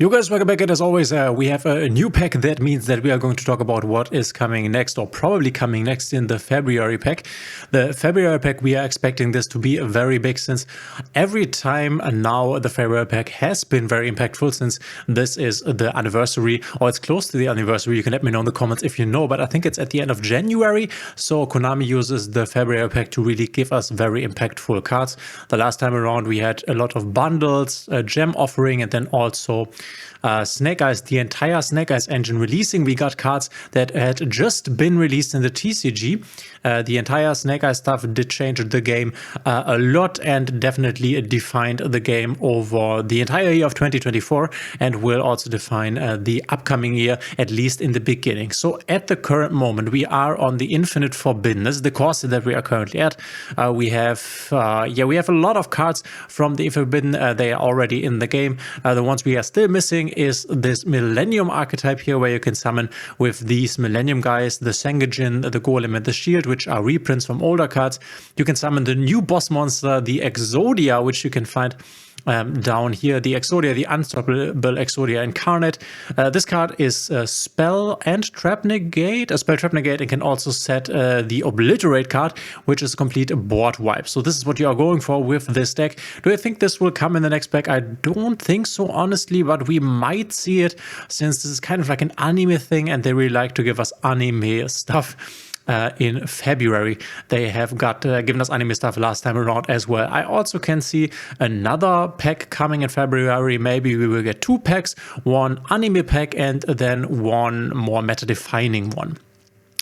You guys, welcome back, and as always, we have a new pack. That means that we are going to talk about what is coming next, or probably coming next in the February pack. The February pack, we are expecting this to be very big, since every time now the February pack has been very impactful, since this is the anniversary, or it's close to the anniversary. You can let me know in the comments if you know, but I think it's at the end of January, so Konami uses the February pack to really give us very impactful cards. The last time around we had a lot of bundles, a gem offering, and then also Snake Eyes, the entire Snake Eyes engine releasing. We got cards that had just been released in the TCG. The entire Snake Eyes stuff did change the game a lot, and definitely defined the game over the entire year of 2024, and will also define the upcoming year, at least in the beginning. So at the current moment, we are on the Infinite Forbidden. This is the course that we are currently at. We have a lot of cards from the Forbidden. They are already in the game. The ones we are still missing is this Millennium archetype here, where you can summon with these Millennium guys, the Sengajin, the Golem, and the Shield, which are reprints from older cards. You can summon the new boss monster, the Exodia, which you can find down here, the Exodia, the Unstoppable Exodia Incarnate. This card is Spell and Trap Negate. A Spell Trap Negate, and can also set the Obliterate card, which is a complete board wipe. So this is what you are going for with this deck. Do I think this will come in the next pack? I don't think so, honestly, but we might see it, since this is kind of like an anime thing, and they really like to give us anime stuff. In February, they have got given us anime stuff last time around as well. I also can see another pack coming in February. Maybe we will get two packs, one anime pack and then one more meta defining one.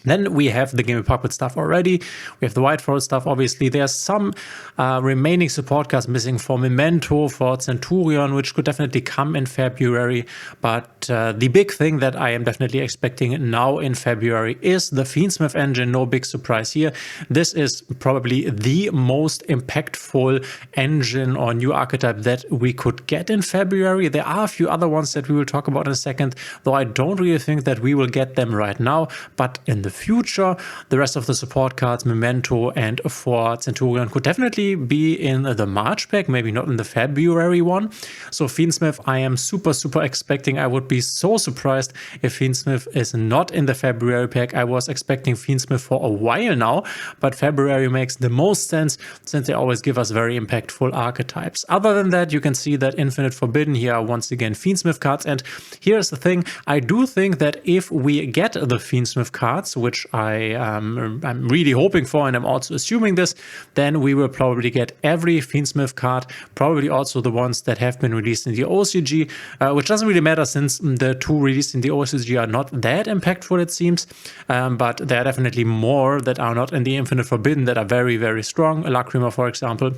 Then we have the Game of Puppet stuff already. We have the White Forest stuff, obviously. There's some remaining support cards missing for Memento, for Centurion, which could definitely come in February. But the big thing that I am definitely expecting now in February is the Fiendsmith engine. No big surprise here. This is probably the most impactful engine or new archetype that we could get in February. There are a few other ones that we will talk about in a second, though I don't really think that we will get them right now. But in the future, the rest of the support cards, Memento and for Centurion, could definitely be in the March pack, maybe not in the February one. So Fiendsmith, I am super expecting. I would be so surprised if Fiendsmith is not in the February pack. I was expecting Fiendsmith for a while now, but February makes the most sense, since they always give us very impactful archetypes. Other than that, you can see that Infinite Forbidden here are once again Fiendsmith cards. And here's the thing, I do think that if we get the Fiendsmith cards, which I'm really hoping for, and I'm also assuming this, then we will probably get every Fiendsmith card, probably also the ones that have been released in the OCG, which doesn't really matter, since the two released in the OCG are not that impactful, it seems, but there are definitely more that are not in the Infinite Forbidden that are very strong. Lacrima, for example.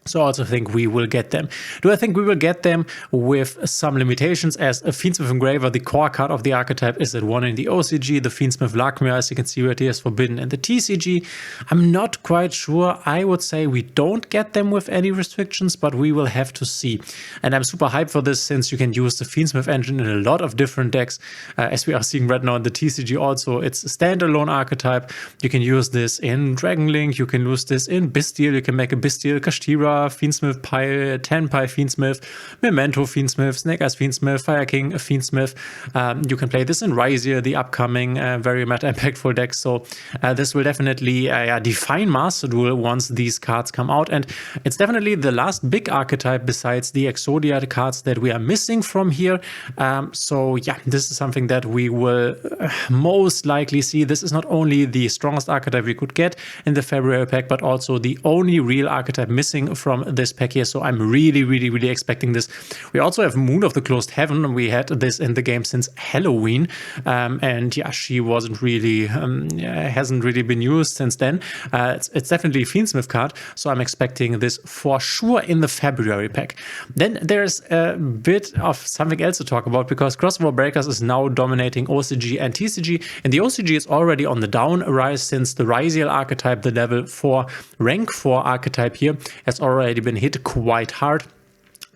So I also think we will get them. Do I think we will get them with some limitations, as a Fiendsmith Engraver, the core card of the archetype, is at 1 in the OCG. The Fiendsmith Lacrima, as you can see right here, is forbidden in the TCG. I'm not quite sure. I would say we don't get them with any restrictions, but we will have to see. And I'm super hyped for this, since you can use the Fiendsmith engine in a lot of different decks, as we are seeing right now in the TCG also. It's a standalone archetype. You can use this in Dragon Link, you can use this in Bestial, you can make a Bestial Kashtira, Fiendsmith Pile, 10 Pile Fiendsmith, Memento Fiendsmith, Snake Eyes Fiendsmith, Fire King Fiendsmith. You can play this in Ryzier, the upcoming very meta impactful deck. So this will definitely define Master Duel once these cards come out. And it's definitely the last big archetype besides the Exodia cards that we are missing from here. So yeah, this is something that we will most likely see. This is not only the strongest archetype we could get in the February pack, but also the only real archetype missing from this pack here. So I'm really expecting this. We also have Moon of the Closed Heaven. We had this in the game since Halloween, and yeah, she wasn't really hasn't really been used since then. It's definitely a Fiendsmith card, so I'm expecting this for sure in the February pack. Then there's a bit of something else to talk about, because Crossover Breakers is now dominating OCG and TCG, and the OCG is already on the down rise, since the Ryziel archetype, the level 4 rank 4 archetype here, has already been hit quite hard.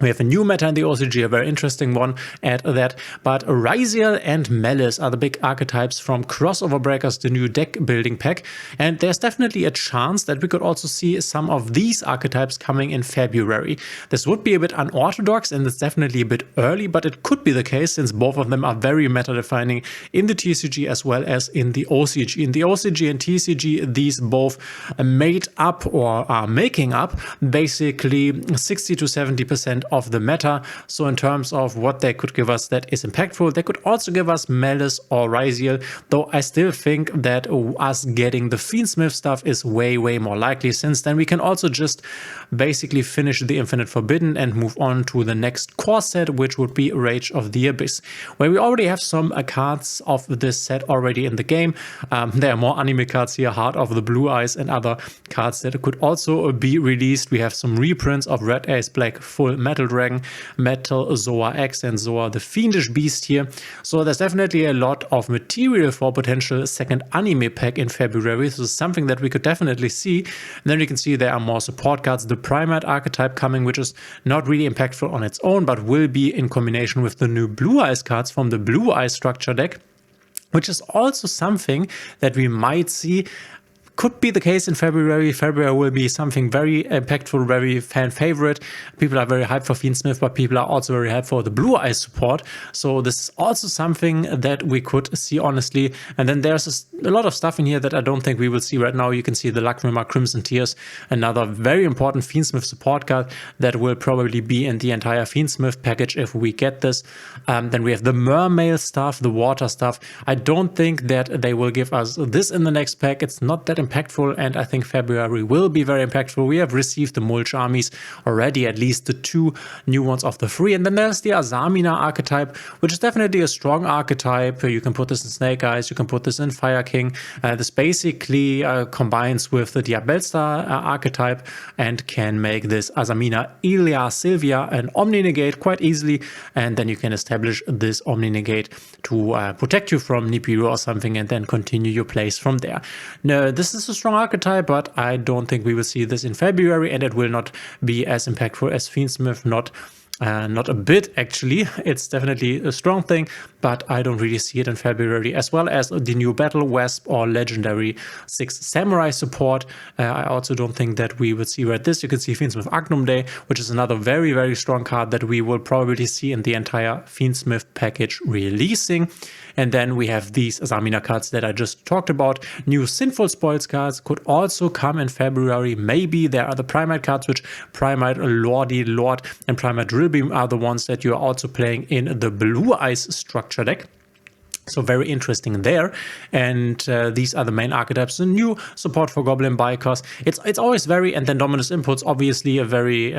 We have a new meta in the OCG, a very interesting one at that. But Raziel and Malice are the big archetypes from Crossover Breakers, the new deck building pack. And there's definitely a chance that we could also see some of these archetypes coming in February. This would be a bit unorthodox and it's definitely a bit early, but it could be the case since both of them are very meta defining in the TCG as well as in the OCG. In the OCG and TCG, these both made up or are making up basically 60 to 70% of the meta. So in terms of what they could give us that is impactful, they could also give us Malice or Raziel, though I still think that us getting the Fiendsmith stuff is way more likely, since then we can also just basically finish the Infinite Forbidden and move on to the next core set, which would be Rage of the Abyss, where we already have some cards of this set already in the game. There are more anime cards here, Heart of the Blue Eyes and other cards that could also be released. We have some reprints of Red Ace Black Full Metal Dragon, Metal Zoa X and Zoa the Fiendish Beast here. So there's definitely a lot of material for potential second anime pack in February. This is something that we could definitely see. And then you can see there are more support cards, the Primite archetype coming, which is not really impactful on its own, but will be in combination with the new Blue Eyes cards from the Blue Eyes structure deck, which is also something that we might see. Could be the case in February. February will be something very impactful, very fan favorite. People are very hyped for Fiendsmith, but people are also very hyped for the Blue Eyes support. So this is also something that we could see, honestly. And then there's a lot of stuff in here that I don't think we will see right now. You can see the Lacrima Crimson Tears, another very important Fiendsmith support card that will probably be in the entire Fiendsmith package if we get this. Then we have the Mermail stuff, the water stuff. I don't think that they will give us this in the next pack. It's not that impactful, and I think February will be very impactful. We have received the Mulch armies already, at least the 2 new ones of the 3, and then there's the Azamina archetype, which is definitely a strong archetype. You can put this in Snake Eyes, you can put this in Fire King. This basically combines with the Diabellstar archetype and can make this Azamina Ilia Sylvia an Omni Negate quite easily, and then you can establish this Omni Negate to protect you from Nibiru or something, and then continue your plays from there. Now, this is a strong archetype, but I don't think we will see this in February, and it will not be as impactful as Fiendsmith. Not a bit, actually. It's definitely a strong thing, but I don't really see it in February, as well as the new Battle Wasp or Legendary 6 Samurai support. I also don't think that we would see this. You can see Fiendsmith Agnum Day, which is another very strong card that we will probably see in the entire Fiendsmith package releasing. And then we have these Azamina cards that I just talked about. New Sinful Spoils cards could also come in February. Maybe there are the Primite cards, which Primite Lordy Lord and Primite Drillbeam are the ones that you're also playing in the Blue Eyes structure deck. So very interesting there. And these are the main archetypes. The new support for Goblin Bikers. It's always very, and then Dominus Inputs, obviously a very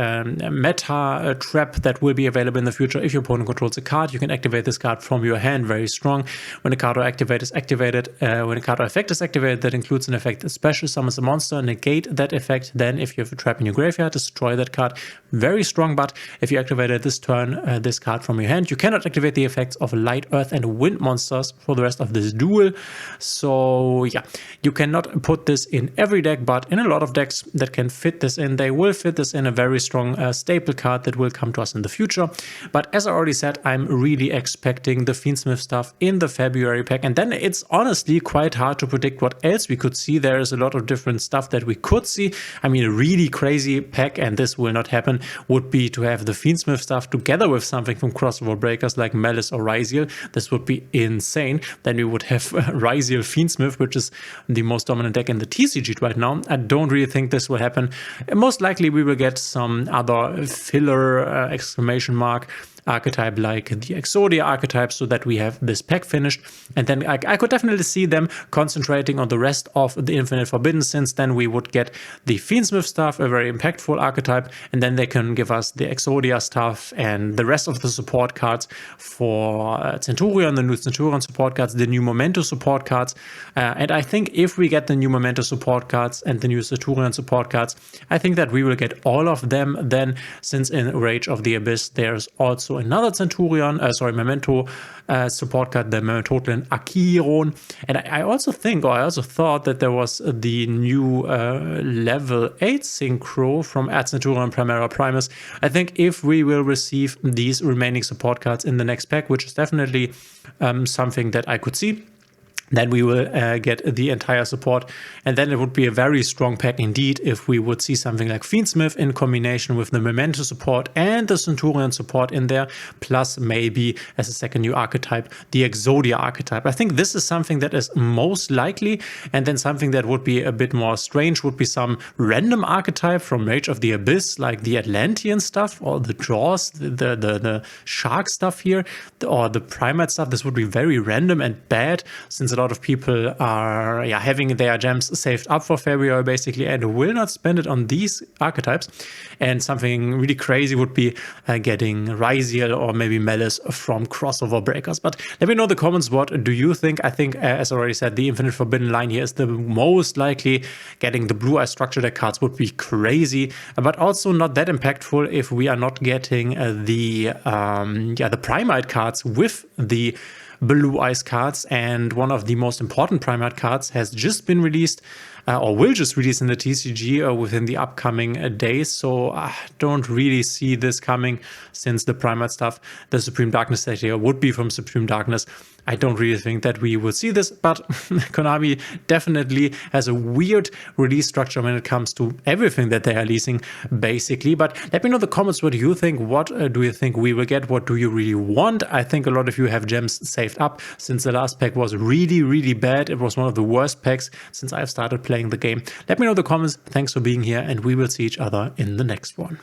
meta trap that will be available in the future. If your opponent controls a card, you can activate this card from your hand. Very strong. When a card or activate is activated, when a card or effect is activated, that includes an effect. Special summons a monster, negate that effect. Then if you have a trap in your graveyard, destroy that card. Very strong, but if you activated this turn, this card from your hand, you cannot activate the effects of light, earth, and wind monsters for the rest of this duel. So yeah, you cannot put this in every deck, but in a lot of decks that can fit this in, they will fit this in. A very strong staple card that will come to us in the future. But as I already said, I'm really expecting the Fiendsmith stuff in the February pack, and then it's honestly quite hard to predict what else we could see. There is a lot of different stuff that we could see. I mean, a really crazy pack, and this will not happen, would be to have the Fiendsmith stuff together with something from Crossover Breakers like Malice or Raziel. This would be insane. Then we would have Raziel Fiendsmith, which is the most dominant deck in the TCG right now. I don't really think this will happen. Most likely we will get some other filler exclamation mark archetype like the Exodia archetype, so that we have this pack finished. And then I could definitely see them concentrating on the rest of the Infinite Forbidden, since then we would get the Fiendsmith stuff, a very impactful archetype, and then they can give us the Exodia stuff and the rest of the support cards for Centurion, the new Centurion support cards, the new Memento support cards. And I think if we get the new Memento support cards and the new Centurion support cards, I think that we will get all of them then, since in Rage of the Abyss there's also also another Memento support card, the Mementotlin Achiron. And I also thought that there was the new level 8 Synchro from Ad Centurion Primera Primus. I think if we will receive these remaining support cards in the next pack, which is definitely something that I could see, then we will get the entire support, and then it would be a very strong pack indeed if we would see something like Fiendsmith in combination with the Memento support and the Centurion support in there, plus maybe as a second new archetype, the Exodia archetype. I think this is something that is most likely, and then something that would be a bit more strange would be some random archetype from Rage of the Abyss, like the Atlantean stuff, or the Jaws, the Shark stuff here, or the Primite stuff. This would be very random and bad, since a lot of people are having their gems saved up for February basically and will not spend it on these archetypes. And something really crazy would be getting Ryziel or maybe Malice from crossover breakers. But let me know in the comments, what do you think? I think, as I already said, the Infinite Forbidden line here is the most likely. Getting the Blue Eye Structure Deck cards would be crazy, but also not that impactful if we are not getting the Primite cards with the Blue Eyes cards. And one of the most important Primite cards has just been released, or will just release in the TCG within the upcoming days. So I don't really see this coming, since the Primite stuff, the Supreme Darkness set here would be from Supreme Darkness. I don't really think that we will see this, but Konami definitely has a weird release structure when it comes to everything that they are releasing, basically. But let me know in the comments, what do you think? What do you think we will get? What do you really want? I think a lot of you have gems saved up, since the last pack was really, really bad. It was one of the worst packs since I've started playing the game. Let me know in the comments. Thanks for being here, and we will see each other in the next one.